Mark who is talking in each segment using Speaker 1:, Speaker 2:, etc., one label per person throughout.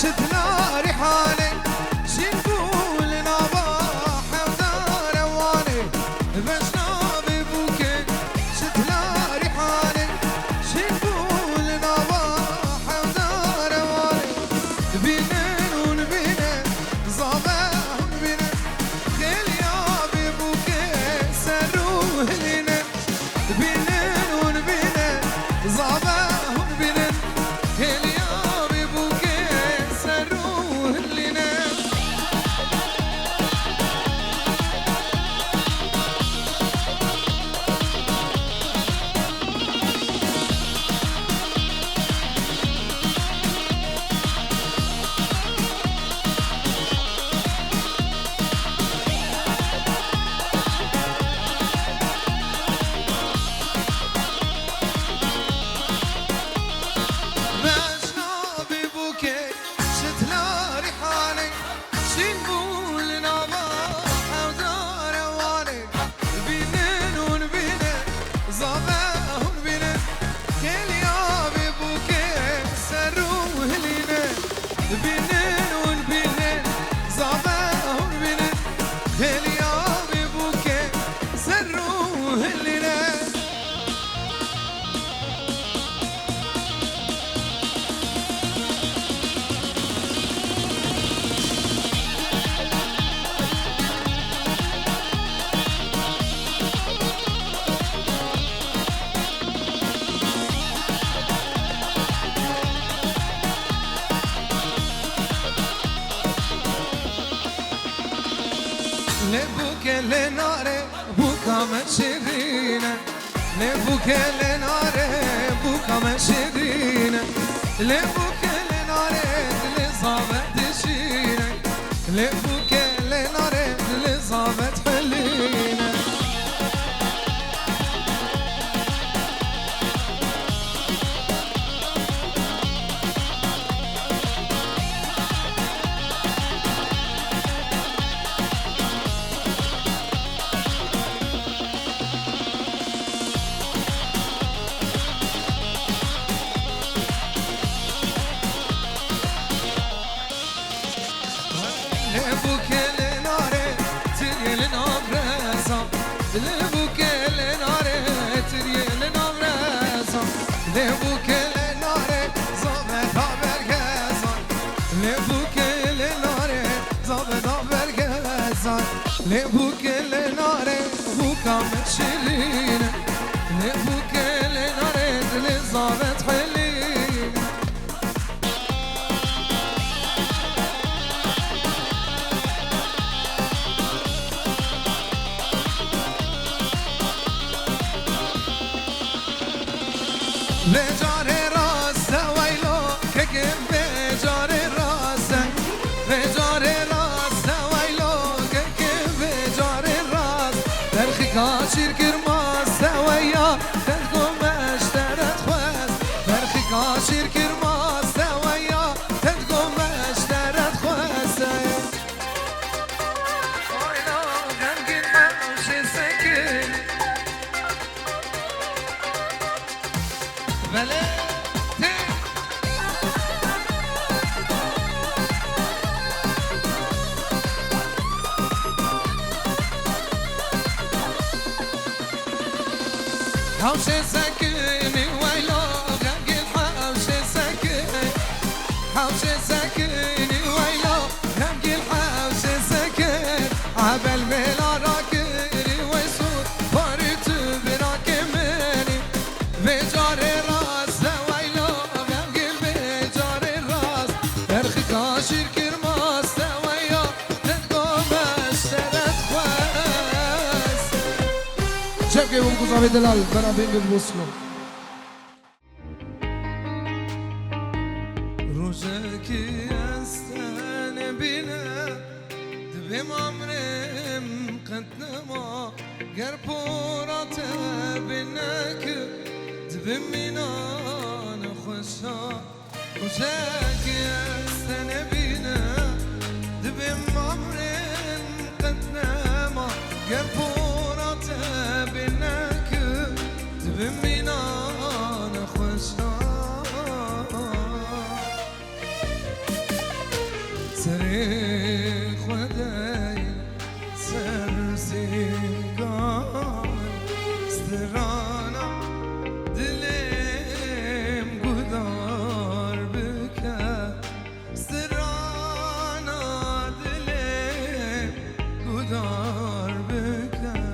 Speaker 1: شتنا ريحاني شنقول نباح ودار واني بشنا ببوكي شتنا ريحاني شنقول نباح ودار واني بينن ونبينن زابه ونبينن خليا ببوكي سروه لينن بينن ونبينن زابه ونبينن خليا لبوك لناري بوكا مشيرينا لبوك لناري بوكا مشيرينا لبوك لناري لصابت تشينا لبوك لناري لصابت حلينا لبوك لناري تري لنبرزا لبوك لناري تري لنبرزا لبوك لناري زابط برگزا لبوك لناري زابط برگزا لبوك لناري بوكا متشلين لبوك لناري لزابط حلين بجار راست ویلو که بجار راست بجار راست ویلو که بجار راست در خیکاشیر کرماست ویا در گمش درت خواست در خیکاشیر کرماست ویا در گمش درت خواست آینا غمگین خوش سکن بله حوش سكيني ويلو غنقي الحوش سكيني حوش سكيني ويلو غنقي الحوش سكين عبل بلا راكيني ويسود فارت براكمني بجار راس ويلو غنقي بجار الراس درخي كاشير كرماس ويا تنقوم اشترت خواس شبكي ومقصة بدلال برابين بالوصلو روجاكي استان بنا دبم عمرم قدما قربورات بناك دبم منا نخشا روجاكي استان بنا دبم عمرم قدما قربورات بناك دبم منا نخشا سری خدای سرزنگان سترانا دلم گدار بکن سترانا دلم گدار بکن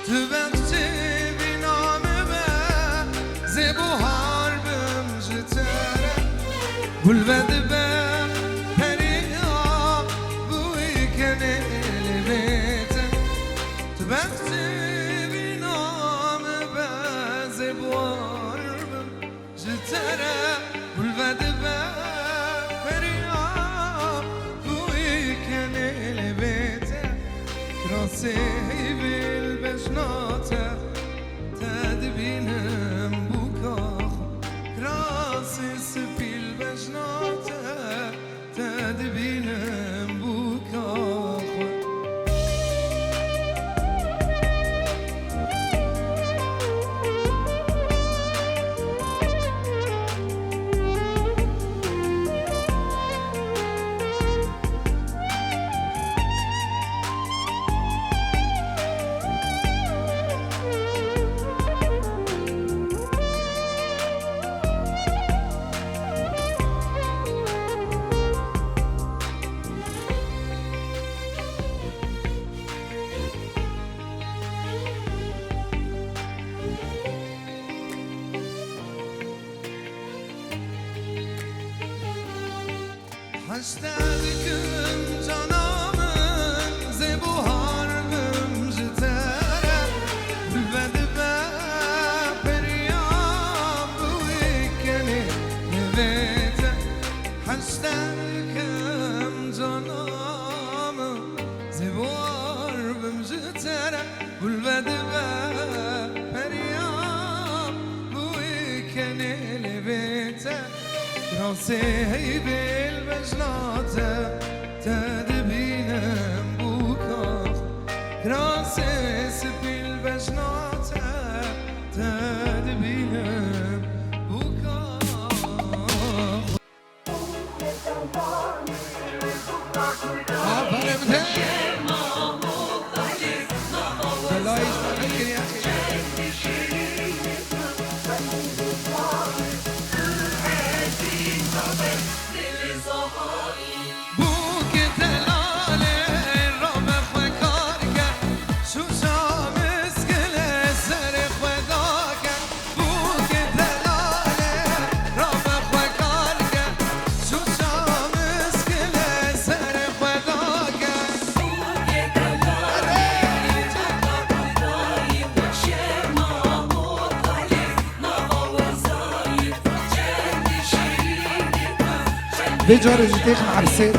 Speaker 1: تو وقتی بینامه به زبوهار بمجتره گل بده به پریا بوی کنه لبیته تو وقتی بینامه به زبوهار بمجتره گل بده به پریا بوی کنه لبیته راسي بالبجناته تدبينم بوكاخ راسي بالبجناته تدبينم بوكاخ هشتاقكم جانامن زبوهار بمجتره بالبدبه بريام بويكني نبيته هشتاقكم جانامن زبوهار بمجتره بالبدبه بريام بويكني نبيته راسي بالبجلاته تدبينم بوكاخ راسي بالبجلاته تدبينم بوكاخ عبرمته والله يستحق يا اخي
Speaker 2: بجار جديك معرسين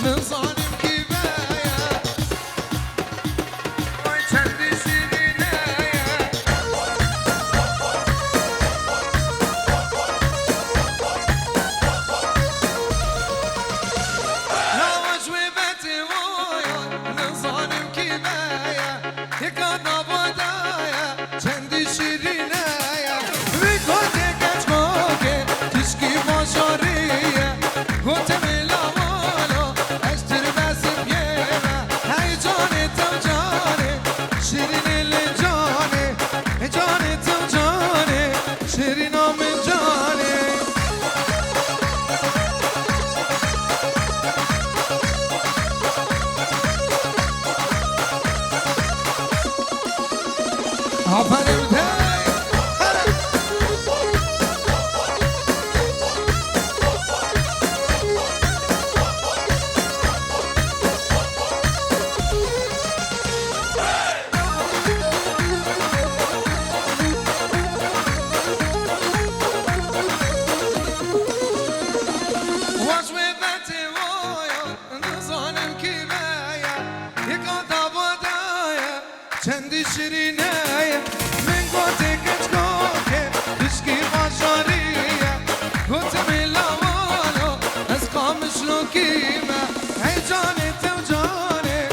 Speaker 1: من ظالم كيف شیرینه من گوته کچکوکه تشکی باشاریه گوته میلاوانو از قامش لوکیمه هی جانه تو جانه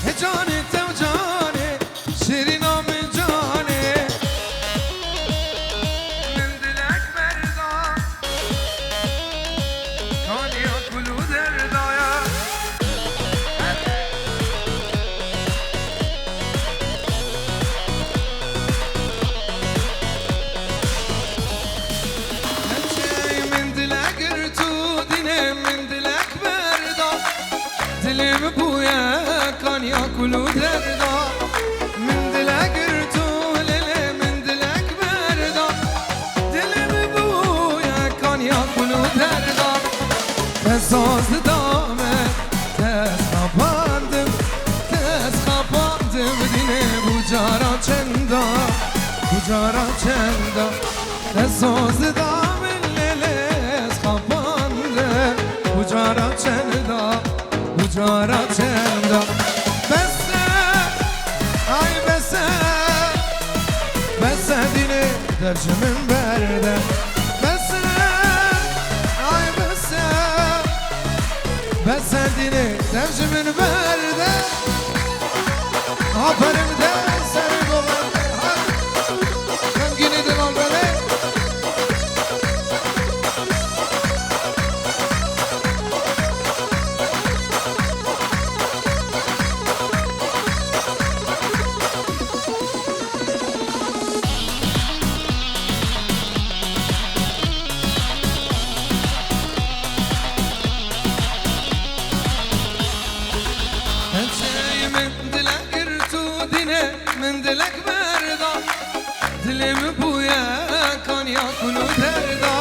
Speaker 1: هی جانه تو جانه شیرینا من جانه من دلک بردار کانیا کلو دردایا من دلک رتو دینه من دلک بردار دلم بویا کانیا کلو دردار من دلک رتو لیله من دلک بردار دلم بویا کانیا کلو دردار تساز دامه تس خپاندم دینه بوجارا چندا تساز دامه لیله خپاندم بوجارا چندا بسه ay bese dine dercimin berde bese ay bese dine dercimin berde aferin de seni dolandı hem gini de al beni من دلک بردا دلم بویا کانیا کلو دردا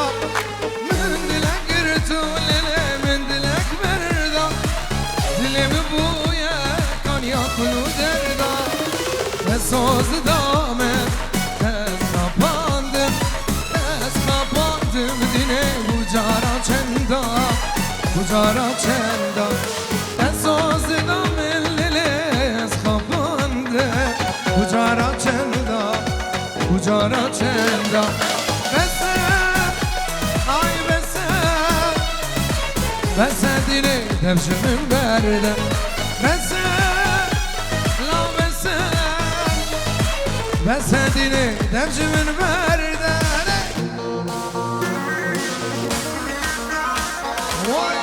Speaker 1: من دلک رتو لیله من دلک بردا دلم بویا کانیا کلو دردا تساز دامه تس خپاندم دینه بوجارا چندا تساز دامه لیله بوجارا چندا بسه ay bese dine devşimin berde bese dine devşimin berde vay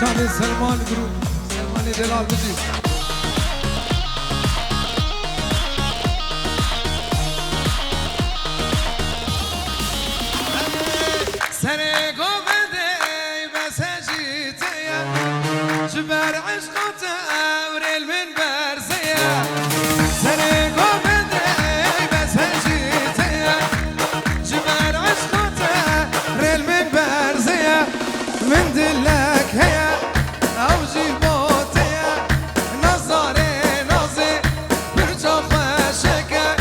Speaker 1: Canı Selman Guru Selman Delal Bizi Seni gövde beseciteye Cüber aşkıta evril min berseye Seni gövde beseciteye Cüber aşkıta evril min berseye Min dillek heye Avcı boteye Nazare nazi Bir çok şeker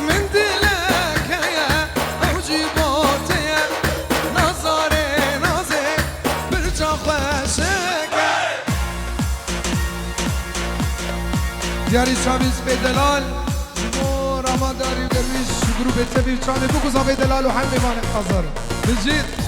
Speaker 1: Min dillek heye Avcı boteye Nazare nazi Bir çok şeker Diyari Şabiz Bedelal Jumhur Ramadari Derviş Grup Etebir Çane Bukuza Bedelal و همه من حاضر بجید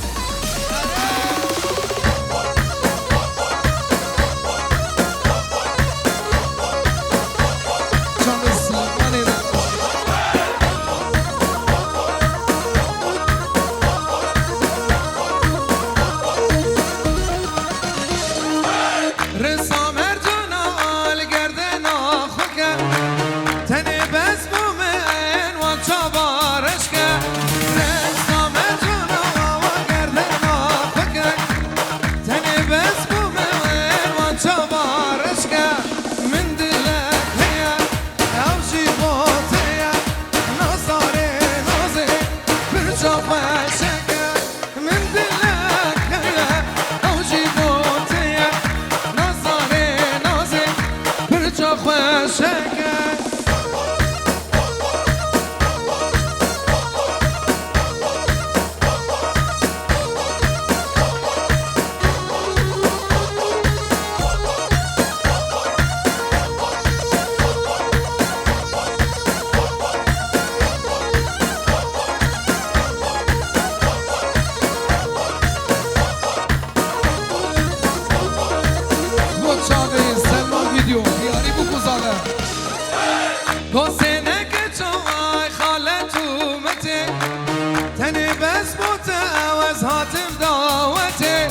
Speaker 1: بس متعوز هاتم دعوتي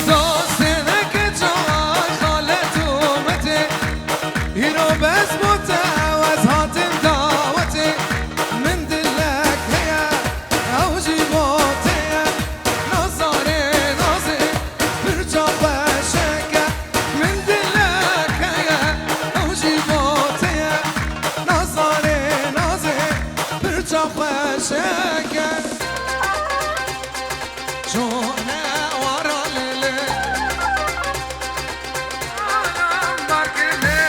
Speaker 1: دوستنك جای خالت اومتي هيرو بس متعوز هاتم دعوتي من دلك هيا او جيبوتي نظري نظري برجع بشكة من دلك هيا او جيبوتي نظري نظري برجع بشكة جونا ورا ليلي عالم باكلي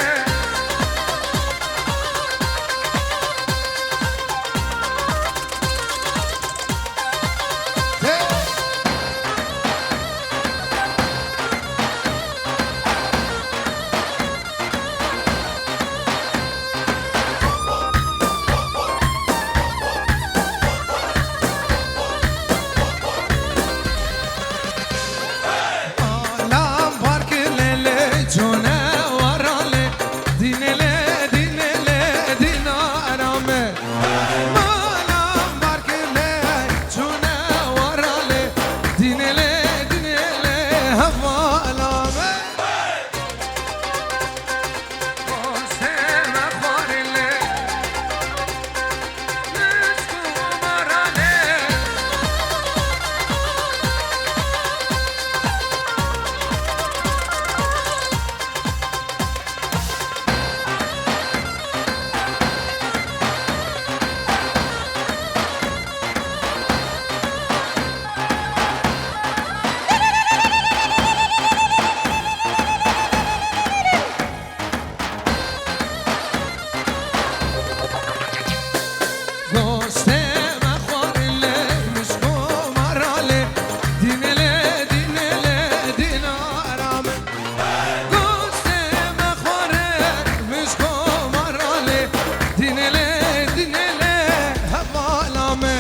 Speaker 1: عالم باكلي جونا ورا لي دينلي دينلي دينارامي عالم باكلي جونا ورا لي دينلي دينلي هفالامي وسيما خورلي نسكو مرالي دوستم خورلي مشکو مرالي دينلي دينلي دينارامي دوستم خورلي مشکو مرالي دينلي دينلي هفالامي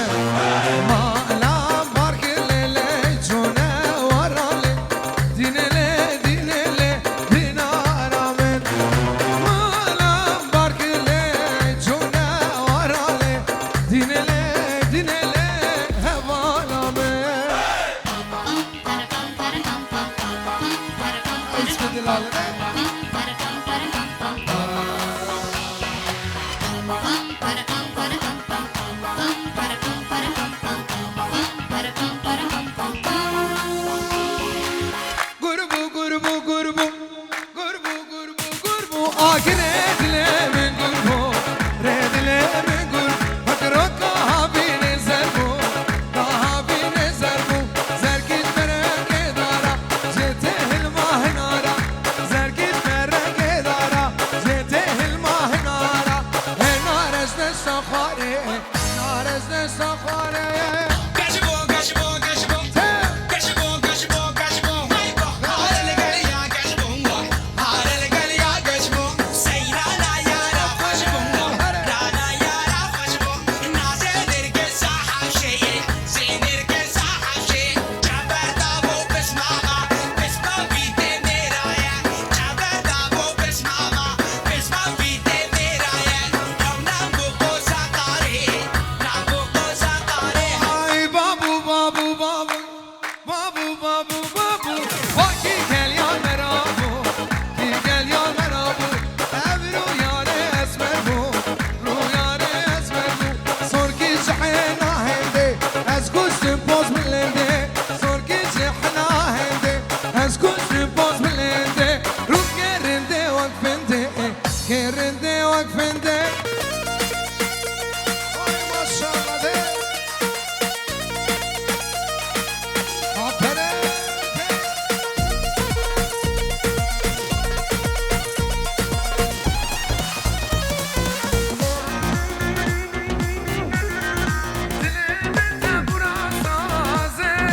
Speaker 1: مالام باركلي جونا ورالي دينلي دينلي دينارامي مالام باركلي جونا ورالي دينلي دينلي هفالامي اسكت العالم قربو قربو قربو قربو قربو قربو آكرت لي من قربو ريد لي من قربو فكرك هابين زربو هابين زربو زرقت فرق دارا جيته الماء نارا زرقت فرق دارا جيته الماء نارا نارز نسخاري نارز نسخاري Ay babu babu babu babu babu babu Vaki gel ya merabu Ki gel ya merabu Ev rüyare esmer bu Rüyare esmer bu Sor ki cihna hende Ez kuştum poz milende Sor ki cihna hende Ez kuştum poz milende Ruh gerinde vakfende Gerinde vakfende Ay maşallah de Aferin Dilimde burası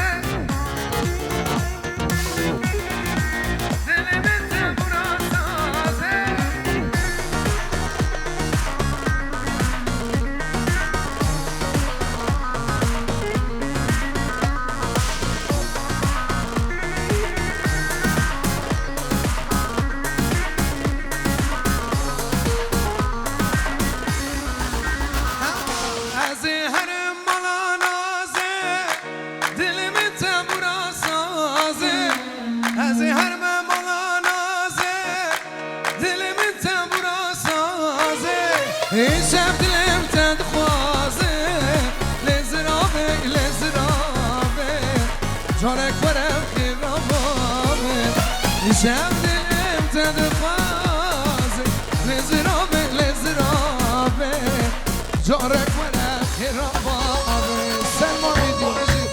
Speaker 1: جارك برم خرابه شب دلم تدخوازه لزرابه لزرابه جارك برم خرابه سلمانی دیوشی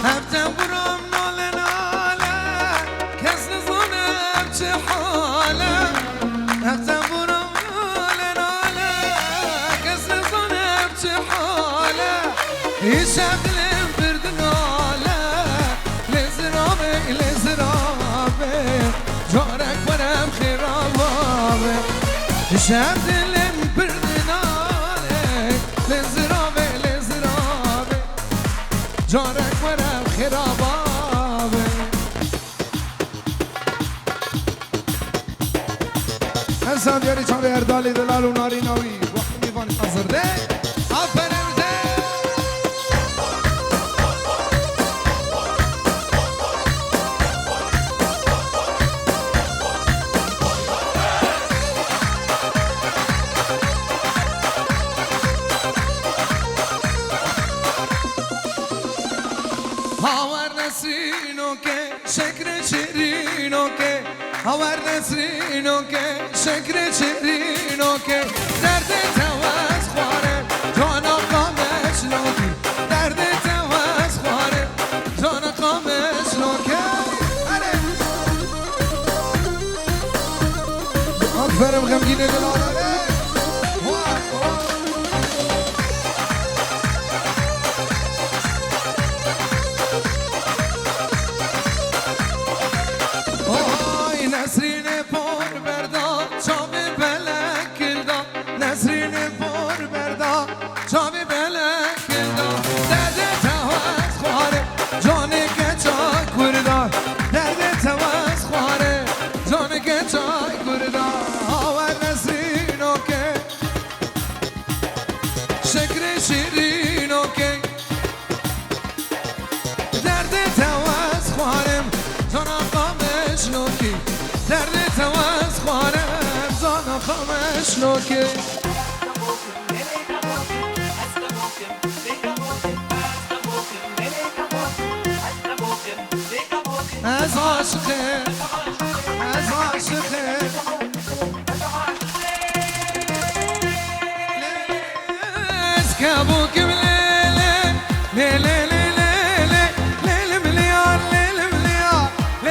Speaker 1: هفتم برام ناله ناله کس نزانم چه حاله هفتم برام ناله ناله کس نزانم چه حاله این شب دلم برد ناله لزرابه لزرابه جارک برم خرابه این شب دلم برد ناله لزرابه لزرابه جارک برم خرابابه
Speaker 2: حسن دیاری چاوی اردالی دلال و ناری ناوی وقتی میوانی حضر ده
Speaker 1: آفرین ده هاور نسرینو که شکر چرینو که هاور نسرینو که شکر چرینو که درد تواز خواره جانا قامش نوکی درد تواز خواره جانا قامش نوکی
Speaker 2: آفرم غمگینه دلاله
Speaker 1: نسرین پر بردا چاوی بلک کلدا نسرین پر بردا چاوی بلک کلدا درد تواز خواره جانی که چای کردا درد تواز خواره جانی که چای کردا آور نسرینو که شکر شیرینو که درد تواز خوارم جانا قامش نوکی درد تواز خوارم زانا خامش نوکی از عاشقه از عاشقه از کبوکم لیله لیله لیله لیله ملیار لیله ملیار لیله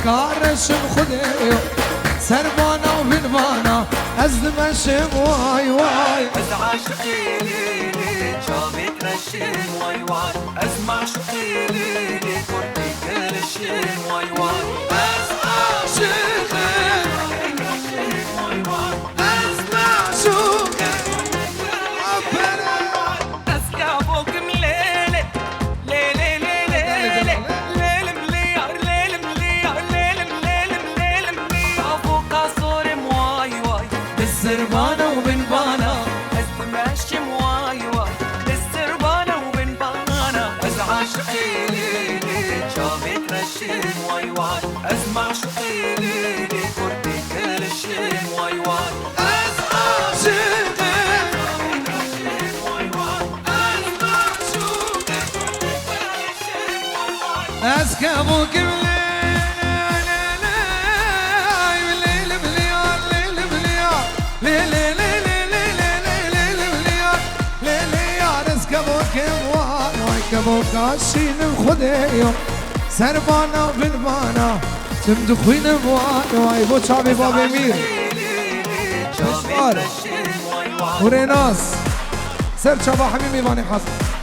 Speaker 1: کارشم خودیو سربانا و بنبانا از دمشم وای وای
Speaker 3: از عاشقی لیلی جاوید رشیم وای وای از معشوقی لیلی کردی کلشیم وای وای
Speaker 1: از عاشقه
Speaker 3: وای وای
Speaker 1: از معشوقه
Speaker 3: از کبوکم لیلی لیلی لیلی لیلی ملیار لیلی ملیار لیلی لیلی لیلی ملیار فوق صورم وای وای
Speaker 1: بالسربانة وبنبانا
Speaker 3: از دمشم وای وای بالسربانة وبنبانا از عاشقی لیلی جاوید رشیم وای وای از معشوقی لیلی کردی کلشیم وای وای
Speaker 1: از عاشقه
Speaker 3: وای وای
Speaker 1: از معشوقه
Speaker 3: وای
Speaker 1: از کبوکم
Speaker 2: کبوکاشینم خودیو سربانا و بنبانا تم دخوینم وای وای بو چاوی بابی میر بشار ورناس سر شبا حبيبي باني حسن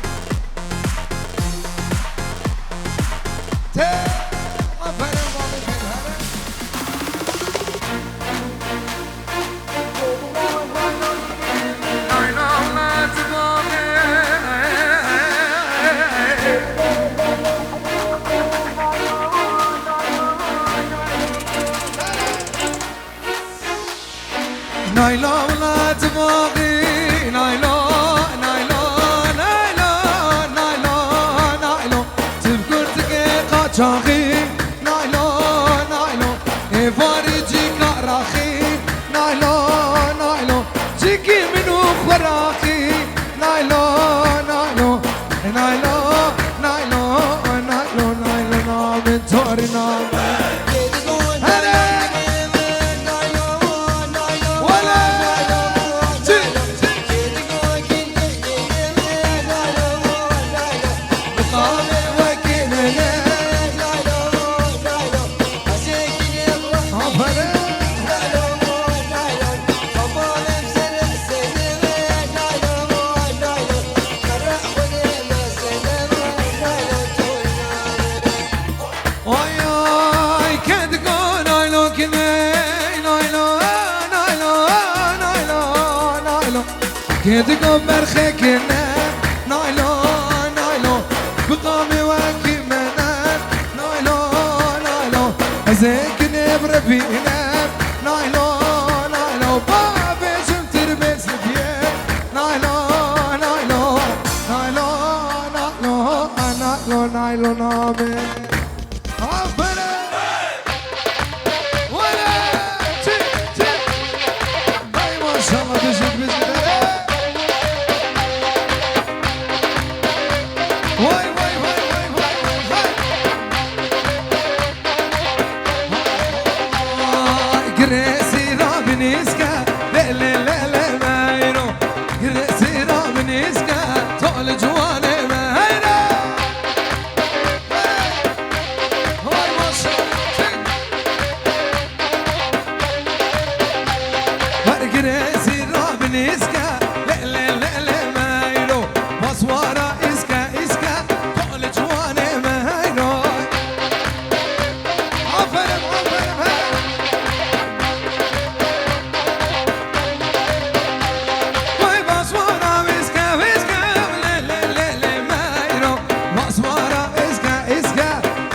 Speaker 2: نايلو ولا تباغي نايلو نايلو نايلو نايلو نايلو تبكر دقيقة تاغي نايلو نايلو إفاري جيكا راخي نايلو نايلو جيكي منو خراخي نايلو نايلو نايلو نايلو نايلو نايلو نامن توري نامن كدقو برخكنا نايلو نايلو بقامي واكمنا نايلو نايلو ازيكني بربينا نايلو نايلو بابي جمتر بس فيه نايلو نايلو نايلو نايلو نايلو نايلو نامي عفنا ولا تي تي هاي ما شاء الله بجد بجد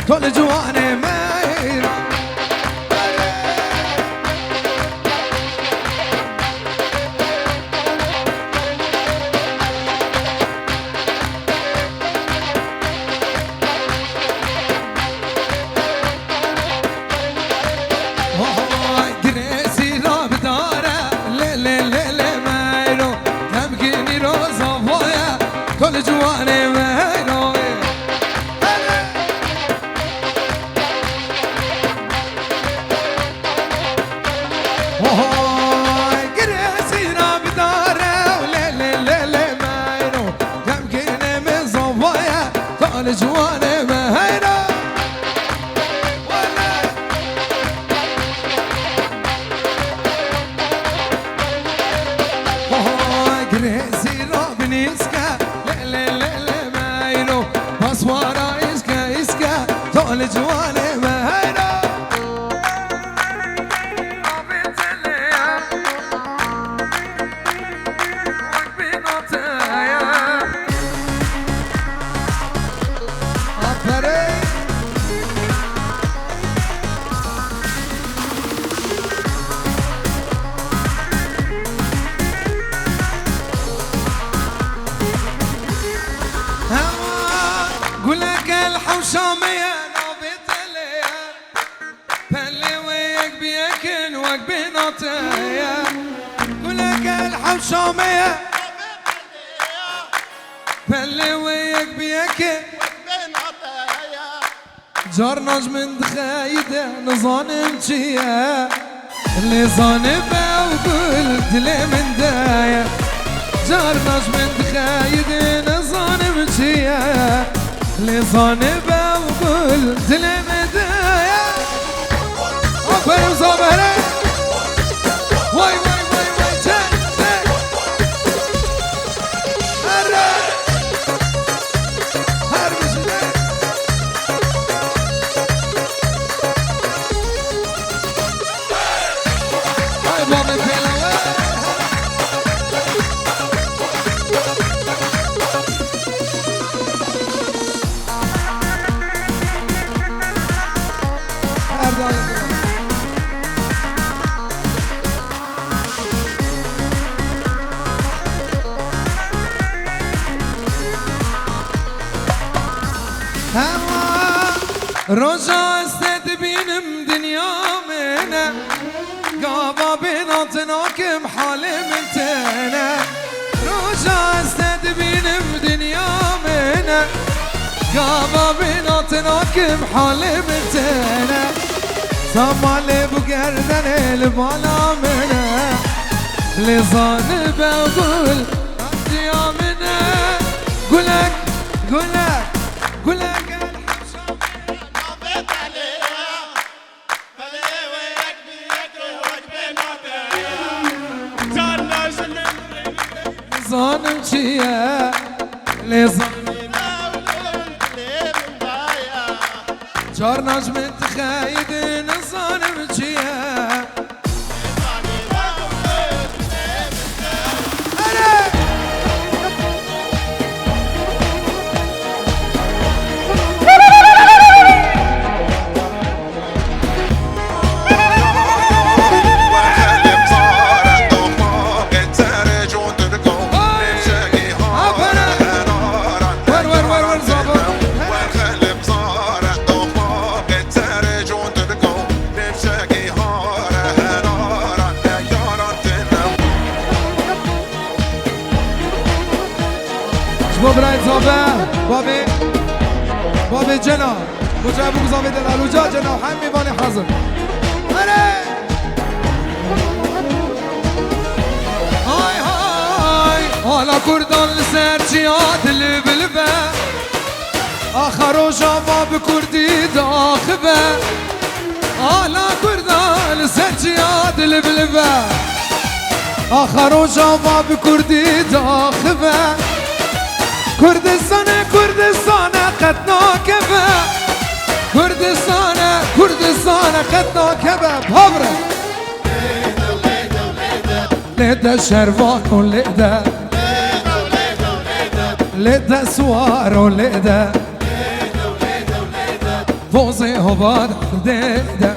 Speaker 2: كل جواني مايرة قريسي راب دارة ليلي ليلي مايرو تمكيني روزا فويا كل جواني مايرو جواني مهيرة ولا قريسي رابني اسكا ليلي ليلي مايرو بصوارا اسكا اسكا طول جواني مهيرة الحوشامية نوبت ليا فاللي وياك بياكل وك بنطايا قولك الحوشامية فاللي وياك بياكل جارناج من دخايدة نظانم جيا اللي ظانبه وقلت لي من دايا جارناج من دخايدة نظانم جيا اللي ظانبه وقلت لي من دايا عفر وصابرة واي واي واي واي تاك تاك هوا رجا استدبينم دنيا منه قابا بناطناكم حالي من تنا رجا استدبينم دنيا منه قابا بناطناكم حالي من تنا سمالي بقردن البالا منه لظان بقول يا منه قولك قولك قولك ظالم شيا لظالم جار نجم تخايدين ظالم شيا برايت زابه بابي جنا مجابو زابه دلالوجا جنا وحمي باني حاضر هاي هاي على كردان لسرچيات اللي بالبه آخر جواب كردي داخبه على كردان لسرچيات اللي بالبه آخر جواب كردي داخبه كردستان قدنا كبه كردستان قدنا كبه بابره ليدا شروان وليدا ليدا سوار وليدا فوزي هباد ليدا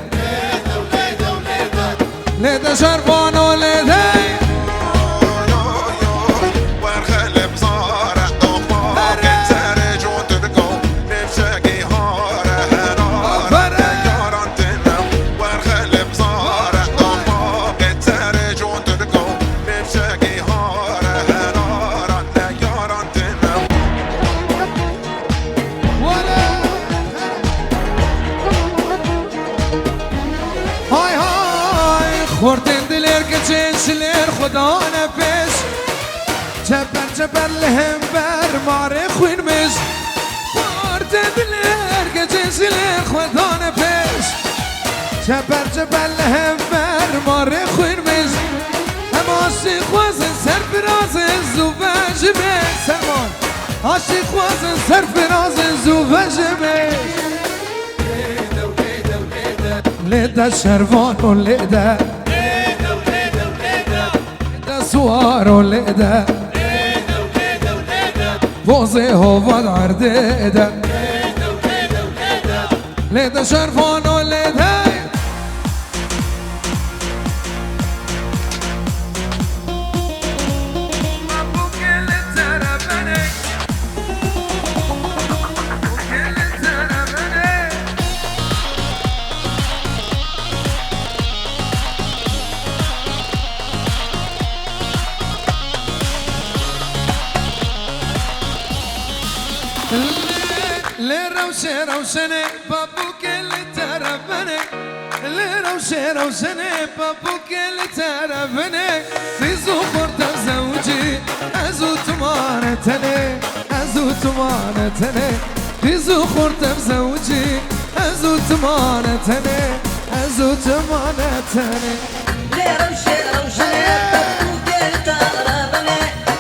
Speaker 2: ليدا شروان وليدا خورتين دلير كتشلير خدا نفس جبر لهم بر ماري خوين مش خورتين دلير كتشلير خدا نفس جبر لهم بر ماري خوين مش هم عاشق وزن سر فرازن زوبج بش سلمان عاشق وزن سر فرازن زوبج بش ليدا شروان وليدا سوار وليدا فوزي هوفاد عرديدا ليدا شرفان وليدا روشنه بابوك اللي ترفني روشنه بابوك اللي ترفني في زخور زوجي ازوت مانتني في زخور زوجي ازوت مانتني
Speaker 4: روشنه بابوك اللي ترفني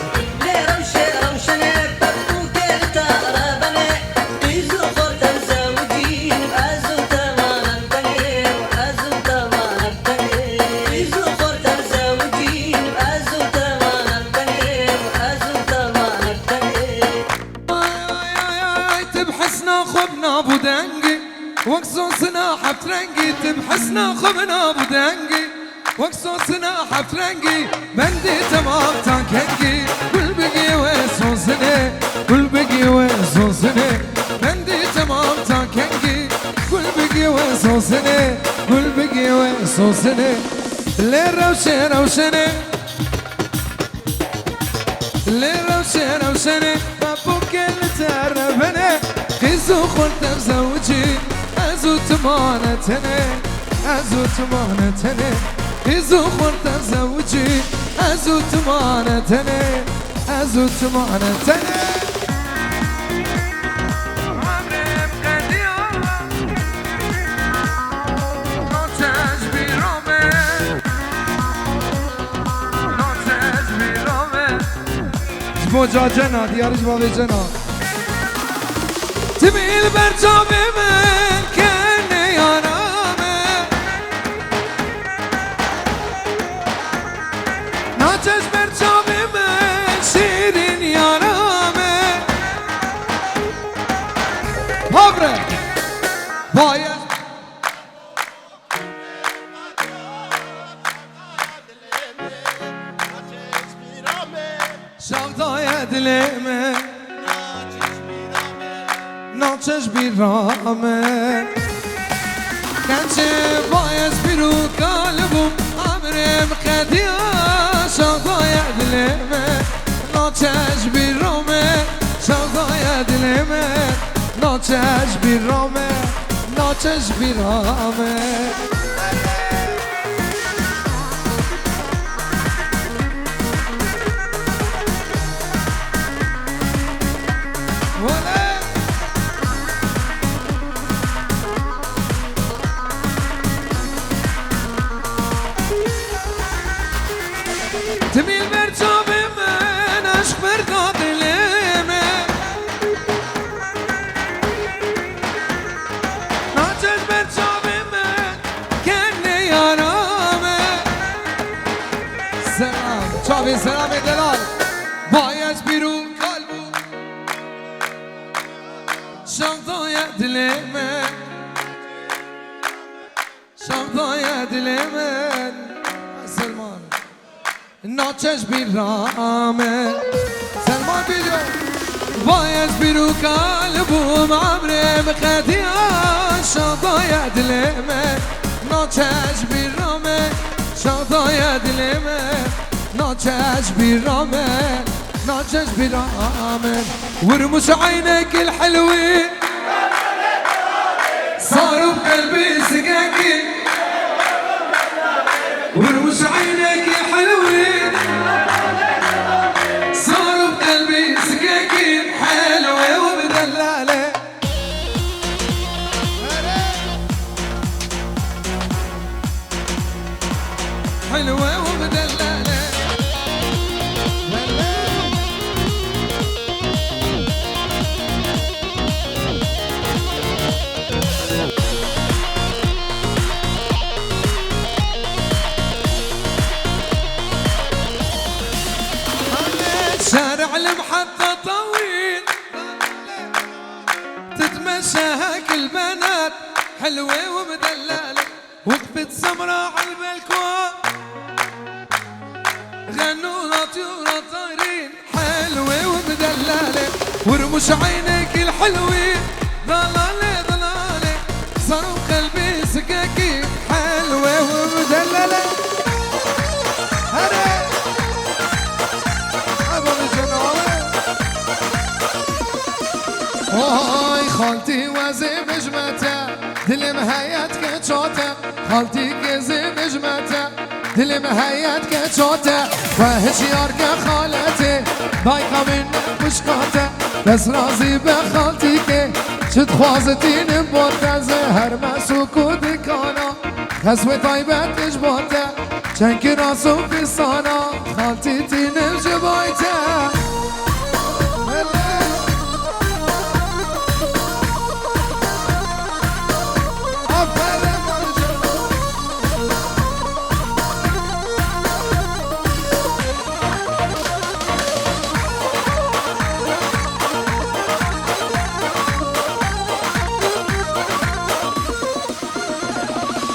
Speaker 2: وقصوصنا حفترنجي تبحسنا خبنا بدنجي وقصوصنا حفترنجي بندي تمام تانكنجي كل بقي وصوصني بندي تمام سوسنه لروشه روشنه لروشه روشنه بابوك اللي تعرفني خيزو خلت بزوجي ازو تمانتني ازو تمانتني خيزو خلت بزوجي ازو تمانتني ازو تمانتني موجا جنا دیارش بابی جنا تمیل بر جام من کنه یارامه ناچش بر جام من شیرین یارامه پابره باید شغدای دلمه ناچش بیرامه کنچه باید بیرو قلبم امرم قدیا شغدای دلمه ناچش بیرامه شغدای دلمه ناچش بیرامه ناچش بیرامه تمیل بر جام من عشق بر دلمه ناچش بر جام من کنه یارامه سلام چاوی سلام دلال باید بیرون قلبو شغدای دلمه شغدای دلمه سلمان ناچش بیرامه سلمان بیجو باید بیرو قلبم عمرم خدیا شغدای دلمه ناچش بیرامه شغدای دلمه ناچش بیرامه ناچش بیرامه ورمش عينك الحلوين صاروا بقلبي سقاقين ورمش عينك الحلوين صاروا بقلبي سقاقين حلوة ومدلالة حلوة ومدلالة شارع المحطة طويل تتمشى هاك البنات حلوة ومدلالة وقفت سمراء على البلكون غنوا لطيورة طايرين حلوة ومدلالة ورمش عينك الحلوين ضلالة ضلالة صاروا قلبي سكاكين حلوة ومدلالة هلا وای خالتي وزي بجمته دل مهيت كتشوته خالتي كزي بجمته دل مهيت كتشوته وهش يارك خالتي ضايقه منك مشكاته بس راضي بخالتي كي شد خوازتين بوته زهر مسوكو دكانا خسوة طيبة تجبوته شنك راسو في الصانا خالتي تينم جبايته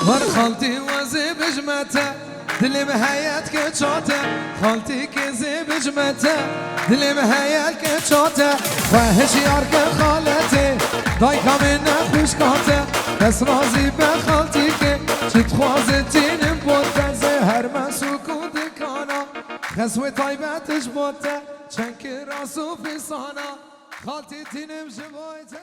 Speaker 2: ور خالتي وزي بجمته دل مهيت كتشوته خالتي كزي بجمته دل مهيت كتشوته وهش يارك خالتي ضايقه منك خوشكاته بس راضي بخالتي كي شد خوازتين اسم طيبتش بوته چنك راسو في صانا خالتي تنم جبويته